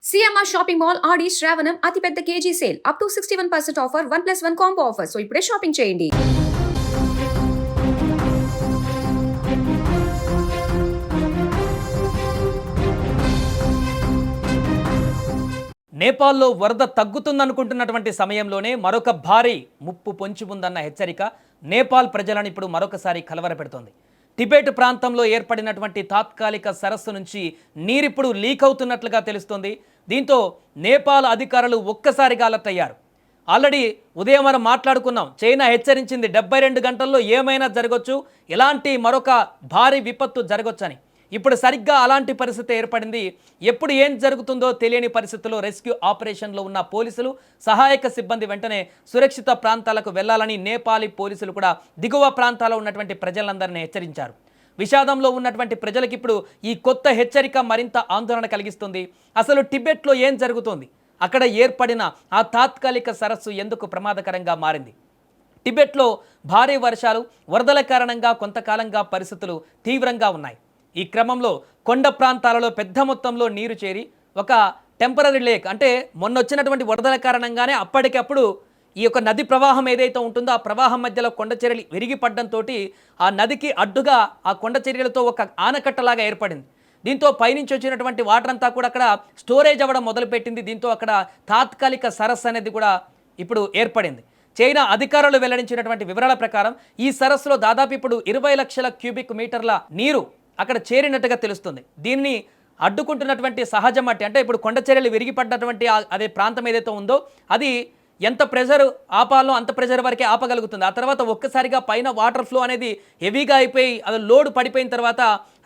CMR shopping mall ఆడి శ్రావణం అతిపెద్ద KG sale up to 61% offer 1+1 combo offer. So ఇప్పుడే shopping చేయండి. నేపాల్లో వరద తగ్గుతుందనుకుంటున్నటువంటి సమయంలోనే మరొక భారీ ముప్పు పొంచి ఉందన్న హెచ్చరిక నేపాల్ ప్రజలను ఇప్పుడు మరొకసారి కలవరపెడుతోంది. టిబెట్ ప్రాంతంలో ఏర్పడినటువంటి తాత్కాలిక సరస్సు నుంచి నీరిప్పుడు లీక్ అవుతున్నట్లుగా తెలుస్తోంది. దీంతో నేపాల్ అధికారులు ఒక్కసారిగా అలర్ట్ అయ్యారు. ఆల్రెడీ ఉదయం మనం మాట్లాడుకున్నాం, చైనా హెచ్చరించింది 72 గంటల్లో ఏమైనా జరగవచ్చు, ఇలాంటి మరొక భారీ విపత్తు జరగొచ్చని. ఇప్పుడు సరిగ్గా అలాంటి పరిస్థితి ఏర్పడింది. ఎప్పుడు ఏం జరుగుతుందో తెలియని పరిస్థితుల్లో రెస్క్యూ ఆపరేషన్లో ఉన్న పోలీసులు, సహాయక సిబ్బంది వెంటనే సురక్షిత ప్రాంతాలకు వెళ్లాలని నేపాలీ పోలీసులు కూడా దిగువ ప్రాంతాల్లో ఉన్నటువంటి ప్రజలందరినీ హెచ్చరించారు. విషాదంలో ఉన్నటువంటి ప్రజలకు ఇప్పుడు ఈ కొత్త హెచ్చరిక మరింత ఆందోళన కలిగిస్తుంది. అసలు టిబెట్లో ఏం జరుగుతుంది, అక్కడ ఏర్పడిన ఆ తాత్కాలిక సరస్సు ఎందుకు ప్రమాదకరంగా మారింది, టిబెట్లో భారీ వర్షాలు, వరదల కారణంగా కొంతకాలంగా పరిస్థితులు తీవ్రంగా ఉన్నాయి. ఈ క్రమంలో కొండ ప్రాంతాలలో పెద్ద మొత్తంలో నీరు చేరి ఒక టెంపరరీ లేక్, అంటే మొన్న వచ్చినటువంటి వరదల కారణంగానే అప్పటికప్పుడు ఈ యొక్క నది ప్రవాహం ఏదైతే ఉంటుందో ఆ ప్రవాహం మధ్యలో కొండ చర్యలు విరిగిపడడంతో ఆ నదికి అడ్డుగా ఆ కొండ చర్యలతో ఒక ఆనకట్టలాగా ఏర్పడింది. దీంతో పైనుంచి వచ్చినటువంటి వాటర్ అంతా కూడా అక్కడ స్టోరేజ్ అవ్వడం మొదలుపెట్టింది. దీంతో అక్కడ తాత్కాలిక సరస్సు అనేది కూడా ఇప్పుడు ఏర్పడింది. చైనా అధికారులు వెల్లడించినటువంటి వివరాల ప్రకారం ఈ సరస్సులో దాదాపు ఇప్పుడు 20 లక్షల క్యూబిక్ మీటర్ల నీరు అక్కడ చేరినట్టుగా తెలుస్తుంది. దీన్ని అడ్డుకుంటున్నటువంటి సహజ మట్టి, అంటే ఇప్పుడు కొండ చర్యలు విరిగిపడ్డటువంటి అదే ప్రాంతం ఏదైతే ఉందో అది ఎంత ప్రెజర్ ఆపాలో అంత ప్రెజర్ వరకే ఆపగలుగుతుంది. ఆ తర్వాత ఒక్కసారిగా పైన వాటర్ ఫ్లో అనేది హెవీగా అయిపోయి అది లోడ్ పడిపోయిన తర్వాత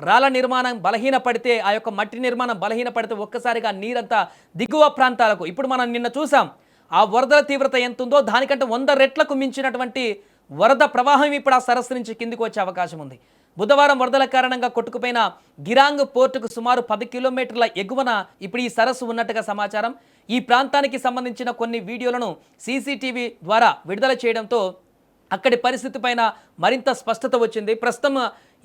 రాళ్ళ నిర్మాణం బలహీన పడితే, ఆ యొక్క మట్టి నిర్మాణం బలహీన పడితే ఒక్కసారిగా నీరంతా దిగువ ప్రాంతాలకు, ఇప్పుడు మనం నిన్న చూసాం ఆ వరదల తీవ్రత ఎంత ఉందో దానికంటే 100 రెట్లకు మించినటువంటి వరద ప్రవాహం ఇప్పుడు ఆ సరస్సు నుంచి కిందికి వచ్చే అవకాశం ఉంది. బుధవారం వరదల కారణంగా కొట్టుకుపోయిన గిరాంగ్ పోర్టుకు సుమారు 10 కిలోమీటర్ల ఎగువన ఇప్పుడు ఈ సరస్సు ఉన్నట్టుగా సమాచారం. ఈ ప్రాంతానికి సంబంధించిన కొన్ని వీడియోలను సీసీటీవీ ద్వారా విడుదల చేయడంతో అక్కడి పరిస్థితి పైన మరింత స్పష్టత వచ్చింది. ప్రస్తుతం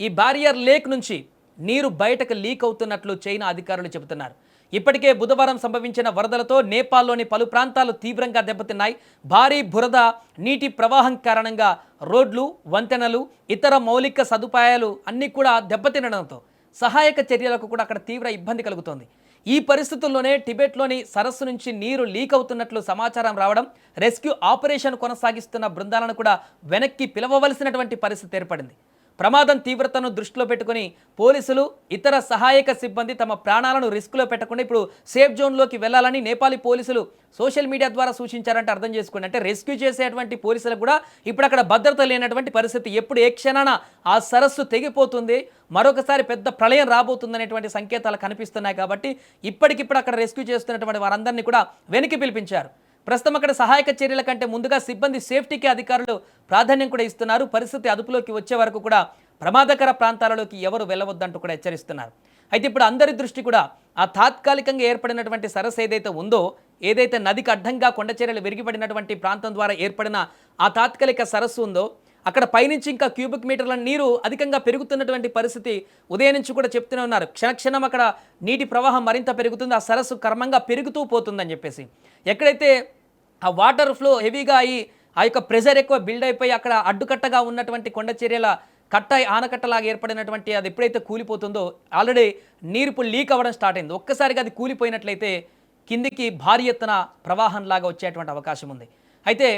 ఈ బారియర్ లేక్ నుంచి నీరు బయటకు లీక్ అవుతున్నట్లు చైనా అధికారులు చెబుతున్నారు. ఇప్పటికే బుధవారం సంభవించిన వరదలతో నేపాల్లోని పలు ప్రాంతాలు తీవ్రంగా దెబ్బతిన్నాయి. భారీ బురద, నీటి ప్రవాహం కారణంగా రోడ్లు, వంతెనలు, ఇతర మౌలిక సదుపాయాలు అన్నీ కూడా దెబ్బతినడంతో సహాయక చర్యలకు కూడా అక్కడ తీవ్ర ఇబ్బంది కలుగుతోంది. ఈ పరిస్థితుల్లోనే టిబెట్లోని సరస్సు నుంచి నీరు లీక్ అవుతున్నట్లు సమాచారం రావడం, రెస్క్యూ ఆపరేషన్ కొనసాగిస్తున్న బృందాలను కూడా వెనక్కి పిలవవలసినటువంటి పరిస్థితి ఏర్పడింది. ప్రమాదం తీవ్రతను దృష్టిలో పెట్టుకుని పోలీసులు, ఇతర సహాయక సిబ్బంది తమ ప్రాణాలను రిస్క్లో పెట్టకుండా ఇప్పుడు సేఫ్ జోన్లోకి వెళ్లాలని నేపాలీ పోలీసులు సోషల్ మీడియా ద్వారా సూచించారంటే అర్థం చేసుకోండి. అంటే రెస్క్యూ చేసేటువంటి పోలీసులకు కూడా ఇప్పుడు అక్కడ భద్రత లేనటువంటి పరిస్థితి. ఎప్పుడు ఏ క్షణాన ఆ సరస్సు తెగిపోతుంది, మరొకసారి పెద్ద ప్రళయం రాబోతుందనేటువంటి సంకేతాలు కనిపిస్తున్నాయి. కాబట్టి ఇప్పటికిప్పుడు అక్కడ రెస్క్యూ చేస్తున్నటువంటి వారందరినీ కూడా వెనక్కి పిలిపించారు. ప్రస్తుతం అక్కడ సహాయక చర్యల కంటే ముందుగా సిబ్బంది సేఫ్టీకి అధికారులు ప్రాధాన్యం కూడా ఇస్తున్నారు. పరిస్థితి అదుపులోకి వచ్చే వరకు కూడా ప్రమాదకర ప్రాంతాలలోకి ఎవరు వెళ్ళవద్దంటూ కూడా హెచ్చరిస్తున్నారు. అయితే ఇప్పుడు అందరి దృష్టి కూడా ఆ తాత్కాలికంగా ఏర్పడినటువంటి సరస్సు ఏదైతే ఉందో, ఏదైతే నదికి అడ్డంగా కొండ చర్యలు విరిగిపడినటువంటి ప్రాంతం ద్వారా ఏర్పడిన ఆ తాత్కాలిక సరస్సు ఉందో అక్కడ పైనుంచి ఇంకా క్యూబిక్ మీటర్ల నీరు అధికంగా పెరుగుతున్నటువంటి పరిస్థితి ఉదయం నుంచి కూడా చెప్తూనే ఉన్నారు. క్షణక్షణం అక్కడ నీటి ప్రవాహం మరింత పెరుగుతుంది, ఆ సరస్సు క్రమంగా పెరుగుతూ పోతుందని చెప్పేసి. ఎక్కడైతే ఆ వాటర్ ఫ్లో హెవీగా అయ్యి ఆ యొక్క ప్రెషర్ ఎక్కువ బిల్డ్ అయిపోయి అక్కడ అడ్డుకట్టగా ఉన్నటువంటి కొండ చర్యల కట్ట, ఆనకట్టలాగా ఏర్పడినటువంటి అది ఎప్పుడైతే కూలిపోతుందో ఆల్రెడీ నీరు ఇప్పుడు లీక్ అవ్వడం స్టార్ట్ అయింది. ఒక్కసారిగా అది కూలిపోయినట్లయితే కిందికి భారీ ఎత్తున ప్రవాహంలాగా వచ్చేటువంటి అవకాశం ఉంది. అయితే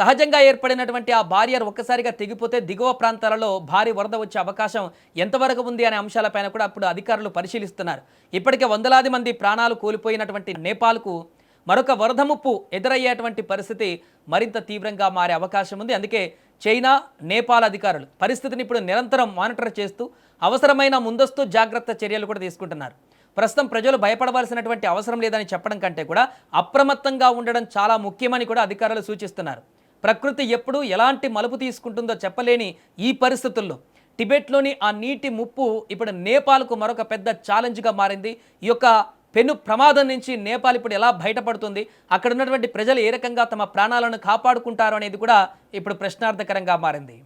సహజంగా ఏర్పడినటువంటి ఆ బారియర్ ఒక్కసారిగా తెగిపోతే దిగువ ప్రాంతాలలో భారీ వరద వచ్చే అవకాశం ఎంతవరకు ఉంది అనే అంశాలపైన కూడా అప్పుడు అధికారులు పరిశీలిస్తున్నారు. ఇప్పటికే వందలాది మంది ప్రాణాలు కోల్పోయినటువంటి నేపాల్కు మరొక వరద ముప్పు ఎదురయ్యేటువంటి పరిస్థితి మరింత తీవ్రంగా మారే అవకాశం ఉంది. అందుకే చైనా, నేపాల్ అధికారులు పరిస్థితిని ఇప్పుడు నిరంతరం మానిటర్ చేస్తూ అవసరమైన ముందస్తు జాగ్రత్త చర్యలు కూడా తీసుకుంటున్నారు. ప్రస్తుతం ప్రజలు భయపడవలసినటువంటి అవసరం లేదని చెప్పడం కంటే కూడా అప్రమత్తంగా ఉండడం చాలా ముఖ్యమని కూడా అధికారులు సూచిస్తున్నారు. ప్రకృతి ఎప్పుడు ఎలాంటి మలుపు తీసుకుంటుందో చెప్పలేని ఈ పరిస్థితుల్లో టిబెట్లోని ఆ నీటి ముప్పు ఇప్పుడు నేపాల్కు మరొక పెద్ద ఛాలెంజ్గా మారింది. ఈ యొక్క పెను ప్రమాదం నుంచి నేపాల్ ఇప్పుడు ఎలా బయటపడుతుంది, అక్కడ ఉన్నటువంటి ప్రజలు ఏ రకంగా తమ ప్రాణాలను కాపాడుకుంటారు అనేది కూడా ఇప్పుడు ప్రశ్నార్థకరంగా మారింది.